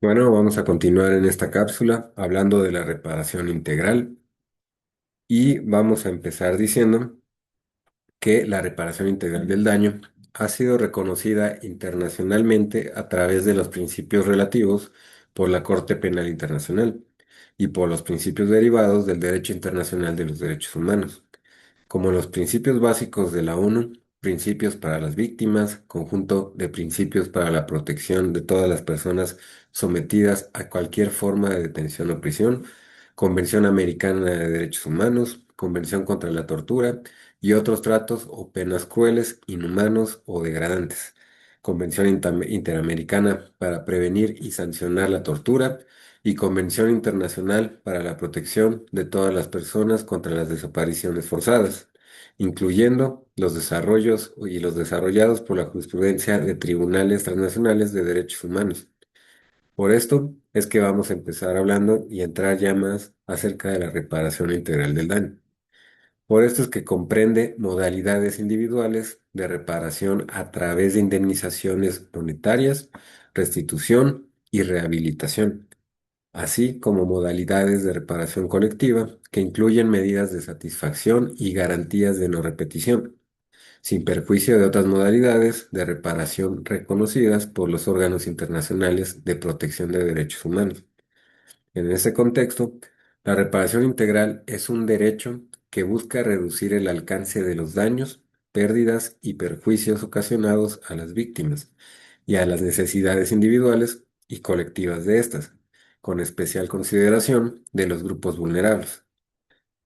Bueno, vamos a continuar en esta cápsula hablando de la reparación integral y vamos a empezar diciendo que la reparación integral del daño ha sido reconocida internacionalmente a través de los principios relativos por la Corte Penal Internacional y por los principios derivados del derecho internacional de los derechos humanos como los principios básicos de la ONU, principios para las víctimas, conjunto de principios para la protección de todas las personas sometidas a cualquier forma de detención o prisión, Convención Americana de Derechos Humanos, Convención contra la Tortura y otros tratos o penas crueles, inhumanos o degradantes. Convención Interamericana para prevenir y sancionar la tortura y Convención Internacional para la Protección de todas las personas contra las desapariciones forzadas, incluyendo los desarrollos y los desarrollados por la jurisprudencia de tribunales transnacionales de derechos humanos. Por esto es que vamos a empezar hablando y entrar ya más acerca de la reparación integral del daño. Por esto es que comprende modalidades individuales de reparación a través de indemnizaciones monetarias, restitución y rehabilitación así como modalidades de reparación colectiva que incluyen medidas de satisfacción y garantías de no repetición, sin perjuicio de otras modalidades de reparación reconocidas por los órganos internacionales de protección de derechos humanos. En ese contexto, la reparación integral es un derecho que busca reducir el alcance de los daños, pérdidas y perjuicios ocasionados a las víctimas y a las necesidades individuales y colectivas de estas, con especial consideración de los grupos vulnerables.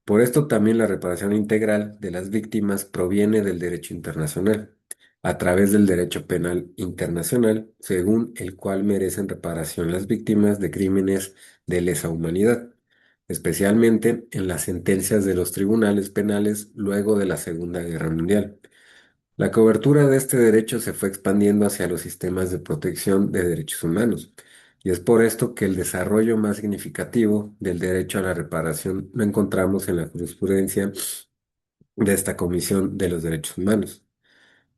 Por esto también la reparación integral de las víctimas proviene del derecho internacional, a través del derecho penal internacional, según el cual merecen reparación las víctimas de crímenes de lesa humanidad, especialmente en las sentencias de los tribunales penales luego de la Segunda Guerra Mundial. La cobertura de este derecho se fue expandiendo hacia los sistemas de protección de derechos humanos, y es por esto que el desarrollo más significativo del derecho a la reparación lo encontramos en la jurisprudencia de esta Comisión de los Derechos Humanos.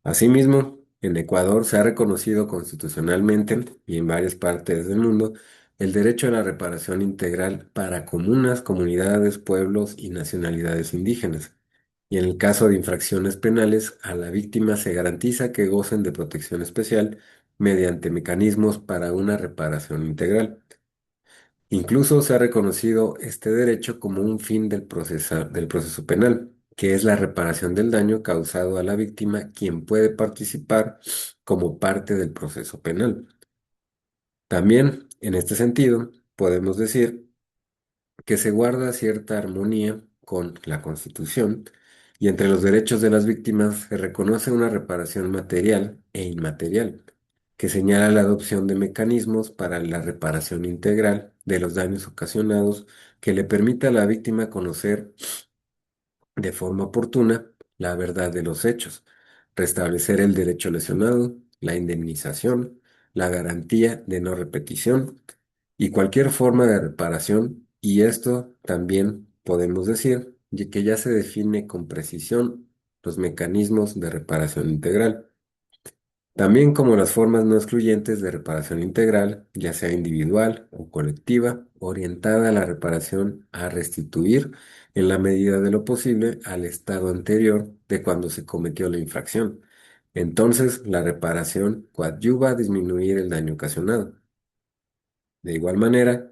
Asimismo, en Ecuador se ha reconocido constitucionalmente y en varias partes del mundo el derecho a la reparación integral para comunas, comunidades, pueblos y nacionalidades indígenas. Y en el caso de infracciones penales, a la víctima se garantiza que gocen de protección especial mediante mecanismos para una reparación integral. Incluso se ha reconocido este derecho como un fin del proceso penal, que es la reparación del daño causado a la víctima, quien puede participar como parte del proceso penal. También, en este sentido, podemos decir que se guarda cierta armonía con la Constitución y entre los derechos de las víctimas se reconoce una reparación material e inmaterial, que señala la adopción de mecanismos para la reparación integral de los daños ocasionados que le permita a la víctima conocer de forma oportuna la verdad de los hechos, restablecer el derecho lesionado, la indemnización, la garantía de no repetición y cualquier forma de reparación, y esto también podemos decir que ya se define con precisión los mecanismos de reparación integral también como las formas no excluyentes de reparación integral, ya sea individual o colectiva, orientada a la reparación a restituir en la medida de lo posible al estado anterior de cuando se cometió la infracción. Entonces, la reparación coadyuva a disminuir el daño ocasionado. De igual manera,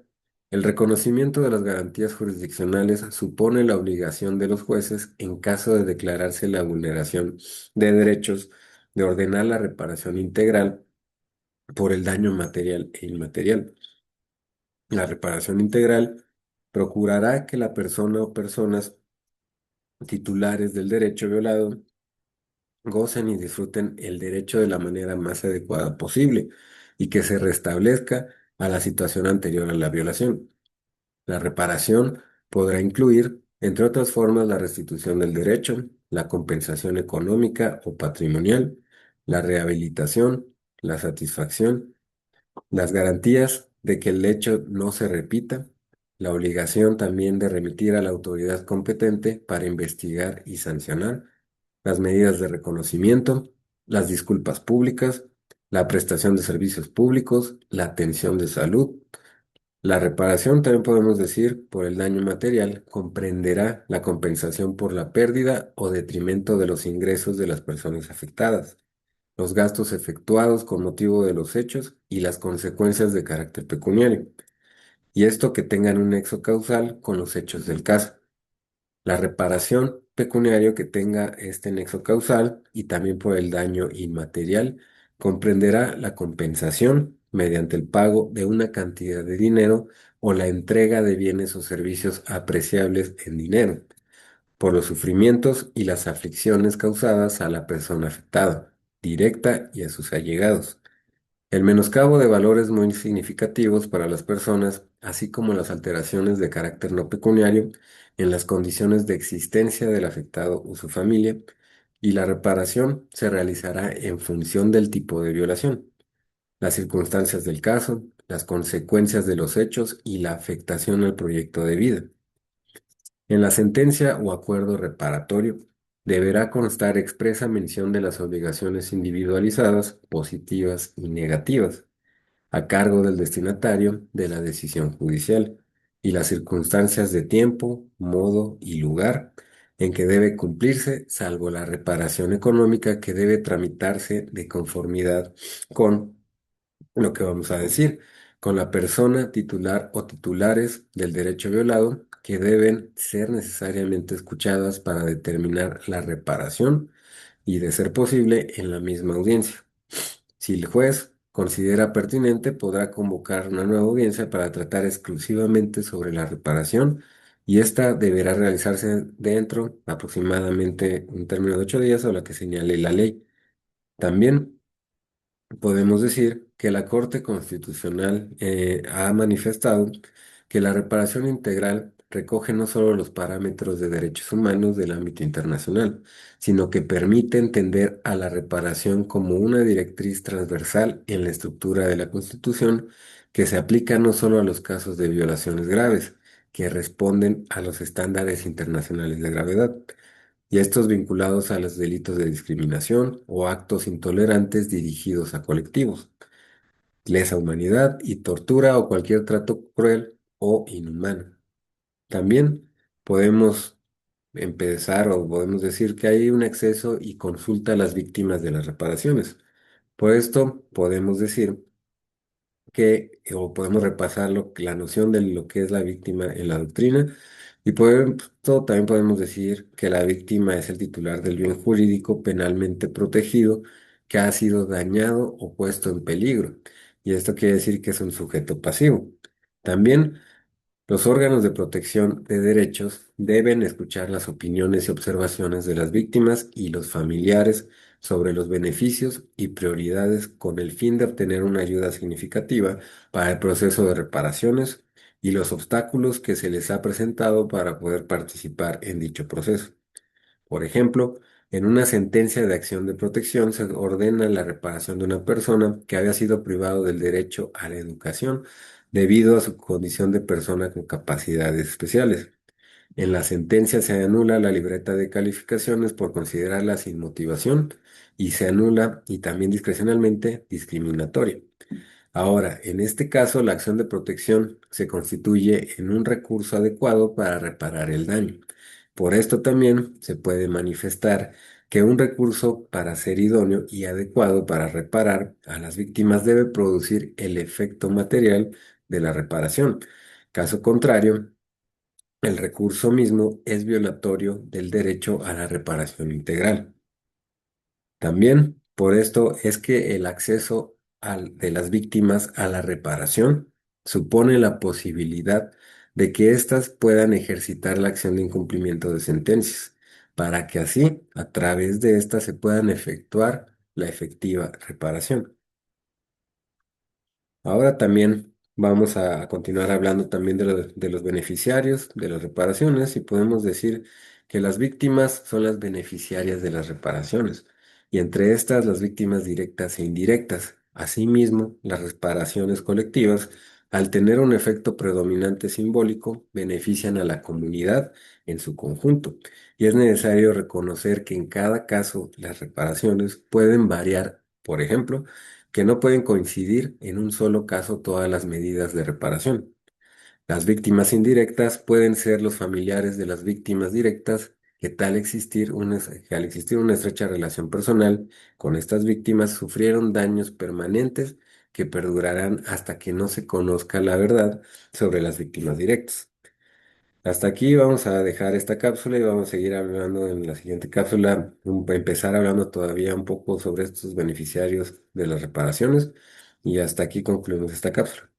el reconocimiento de las garantías jurisdiccionales supone la obligación de los jueces, en caso de declararse la vulneración de derechos, de ordenar la reparación integral por el daño material e inmaterial. La reparación integral procurará que la persona o personas titulares del derecho violado gocen y disfruten el derecho de la manera más adecuada posible y que se restablezca a la situación anterior a la violación. La reparación podrá incluir, entre otras formas, la restitución del derecho, la compensación económica o patrimonial, la rehabilitación, la satisfacción, las garantías de que el hecho no se repita, la obligación también de remitir a la autoridad competente para investigar y sancionar, las medidas de reconocimiento, las disculpas públicas, la prestación de servicios públicos, la atención de salud. La reparación, también podemos decir, por el daño material, comprenderá la compensación por la pérdida o detrimento de los ingresos de las personas afectadas, los gastos efectuados con motivo de los hechos y las consecuencias de carácter pecuniario, y esto que tengan un nexo causal con los hechos del caso. La reparación pecuniario que tenga este nexo causal y también por el daño inmaterial comprenderá la compensación mediante el pago de una cantidad de dinero o la entrega de bienes o servicios apreciables en dinero por los sufrimientos y las aflicciones causadas a la persona afectada, directa y a sus allegados. El menoscabo de valores muy significativos para las personas, así como las alteraciones de carácter no pecuniario en las condiciones de existencia del afectado o su familia, y la reparación se realizará en función del tipo de violación, las circunstancias del caso, las consecuencias de los hechos y la afectación al proyecto de vida. En la sentencia o acuerdo reparatorio deberá constar expresa mención de las obligaciones individualizadas, positivas y negativas a cargo del destinatario de la decisión judicial y las circunstancias de tiempo, modo y lugar en que debe cumplirse, salvo la reparación económica que debe tramitarse de conformidad con lo que vamos a decir, con la persona titular o titulares del derecho violado que deben ser necesariamente escuchadas para determinar la reparación y, de ser posible, en la misma audiencia. Si el juez considera pertinente, podrá convocar una nueva audiencia para tratar exclusivamente sobre la reparación y esta deberá realizarse dentro aproximadamente un término de 8 días o la que señale la ley. También podemos decir que la Corte Constitucional ha manifestado que la reparación integral recoge no solo los parámetros de derechos humanos del ámbito internacional, sino que permite entender a la reparación como una directriz transversal en la estructura de la Constitución que se aplica no solo a los casos de violaciones graves, que responden a los estándares internacionales de gravedad, y estos vinculados a los delitos de discriminación o actos intolerantes dirigidos a colectivos, lesa humanidad y tortura o cualquier trato cruel o inhumano. También podemos empezar o podemos decir que hay un acceso y consulta a las víctimas de las reparaciones. Por esto podemos decir o podemos repasar la noción de lo que es la víctima en la doctrina, y por esto también podemos decir que la víctima es el titular del bien jurídico penalmente protegido que ha sido dañado o puesto en peligro, y esto quiere decir que es un sujeto pasivo. También los órganos de protección de derechos deben escuchar las opiniones y observaciones de las víctimas y los familiares sobre los beneficios y prioridades con el fin de obtener una ayuda significativa para el proceso de reparaciones y los obstáculos que se les ha presentado para poder participar en dicho proceso. Por ejemplo, en una sentencia de acción de protección se ordena la reparación de una persona que había sido privado del derecho a la educación debido a su condición de persona con capacidades especiales. En la sentencia se anula la libreta de calificaciones por considerarla sin motivación y se anula y también discrecionalmente discriminatoria. Ahora, en este caso, la acción de protección se constituye en un recurso adecuado para reparar el daño. Por esto también se puede manifestar que un recurso para ser idóneo y adecuado para reparar a las víctimas debe producir el efecto material de la reparación. Caso contrario, el recurso mismo es violatorio del derecho a la reparación integral. También por esto es que el acceso de las víctimas a la reparación supone la posibilidad de que éstas puedan ejercitar la acción de incumplimiento de sentencias, para que así, a través de éstas, se puedan efectuar la efectiva reparación. Ahora también vamos a continuar hablando también de los beneficiarios de las reparaciones, y podemos decir que las víctimas son las beneficiarias de las reparaciones y entre estas las víctimas directas e indirectas. Asimismo, las reparaciones colectivas, al tener un efecto predominante simbólico, benefician a la comunidad en su conjunto, y es necesario reconocer que en cada caso las reparaciones pueden variar. Por ejemplo, que no pueden coincidir en un solo caso todas las medidas de reparación. Las víctimas indirectas pueden ser los familiares de las víctimas directas que al existir una estrecha relación personal con estas víctimas sufrieron daños permanentes que perdurarán hasta que no se conozca la verdad sobre las víctimas directas. Hasta aquí vamos a dejar esta cápsula y vamos a seguir hablando en la siguiente cápsula, empezar hablando todavía un poco sobre estos beneficiarios de las reparaciones y hasta aquí concluimos esta cápsula.